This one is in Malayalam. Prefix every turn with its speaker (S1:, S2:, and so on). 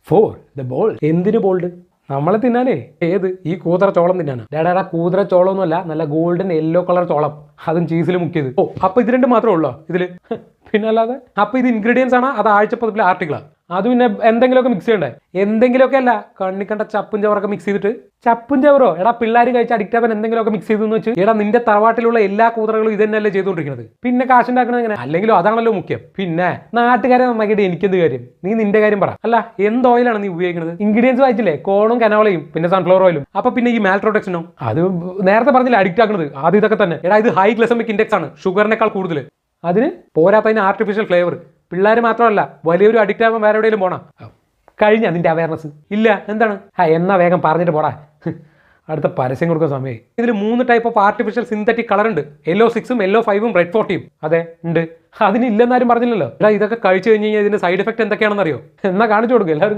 S1: For the ball. എന്തിനു ബോൾഡ്? നമ്മളെ തിന്നാനേ. ഏത്? ഈ കൂതറ ചോളം തിന്നാനാ? ഡാടാ കൂതറ ചോളം ഒന്നുമല്ല, നല്ല ഗോൾഡൻ യെല്ലോ കളർ ചോളം, അതും ചീസിൽ മുക്കിയത്. ഓ അപ്പൊ ഇത് രണ്ട് മാത്രമേ ഉള്ളൂ ഇതില്? പിന്നെ അല്ലാതെ അപ്പൊ ഇത് ഇൻഗ്രീഡിയൻസ് ആണ്, അത് ആഴ്ചപ്പതിപ്പിലെ ആർട്ടിക്കിളാണ്. അത് പിന്നെ എന്തെങ്കിലുമൊക്കെ മിക്സ് ചെയ്യണ്ടേ? എന്തെങ്കിലുമൊക്കെ അല്ല, കണ്ണി കണ്ട ചപ്പും ചവറൊക്കെ മിക്സ് ചെയ്തിട്ട്. ചപ്പും ചവറോ? എടാ പിള്ളേർ കഴിച്ച് അഡിക്റ്റ് ആവാൻ എന്തെങ്കിലുമൊക്കെ മിക്സ് ചെയ്തെന്ന് വെച്ച് എടാ നിന്റെ തറവാട്ടിലുള്ള എല്ലാ കൂതറകളും ഇത് തന്നെയല്ലേ ചെയ്തുകൊണ്ടിരിക്കുന്നത്. പിന്നെ കാശുണ്ടാക്കണത് എങ്ങനെ? അല്ലെങ്കിലും അതാണല്ലോ മുഖ്യം. പിന്നെ നാട്ടുകാരെ നന്നാക്കിയിട്ട് എനിക്കെന്ത് കാര്യം? നീ നിന്റെ കാര്യം പറ. അല്ല എന്ത് ഓയിലാണ് നീ ഉപയോഗിക്കുന്നത്? ഇൻഗ്രീഡിയൻസ് വായിച്ചില്ലേ? കോണും കനോളയും പിന്നെ സൺഫ്ലവർ ഓയിലും. അപ്പൊ പിന്നെ ഈ മാൽപ്രൊഡക്ഷനോ? അത് നേരത്തെ പറഞ്ഞില്ല അഡിക്റ്റ് ആക്കുന്നത് ആദ്യം ഇതൊക്കെ തന്നെ. എടാ ഇത് ഹൈ ഗ്ലൈസമിക് ഇൻഡെക്സ് ആണ്, ഷുഗറിനേക്കാൾ കൂടുതൽ. അതിന് പോരാത്തതിന് ആർട്ടിഫിഷ്യൽ ഫ്ലേവർ. പിള്ളേർ മാത്രമല്ല, വലിയൊരു അഡിക്റ്റ് ആവാൻ വേറെ എവിടെയെങ്കിലും പോണം. കഴിഞ്ഞ നിന്റെ അവയർനെസ് ഇല്ല? എന്താണ്? എന്നാ വേഗം പറഞ്ഞിട്ട് പോടാ, അടുത്ത പരസ്യം കൊടുക്കുന്ന സമയം. ഇതിൽ 3 type of artificial synthetic colour ഉണ്ട്. യെല്ലോ 6ഉം യെല്ലോ 5ഉം റെഡ് 40ഉം. അതെ ഉണ്ട്. അതിന് ഇല്ലെന്നാരും പറഞ്ഞില്ലല്ലോ. എടാ ഇതൊക്കെ കഴിച്ചു കഴിഞ്ഞ് കഴിഞ്ഞാൽ ഇതിന്റെ സൈഡ് എഫക്ട് എന്തൊക്കെയാണെന്ന് അറിയോ? എന്നാ കാണിച്ചു കൊടുക്കുക എല്ലാവരും.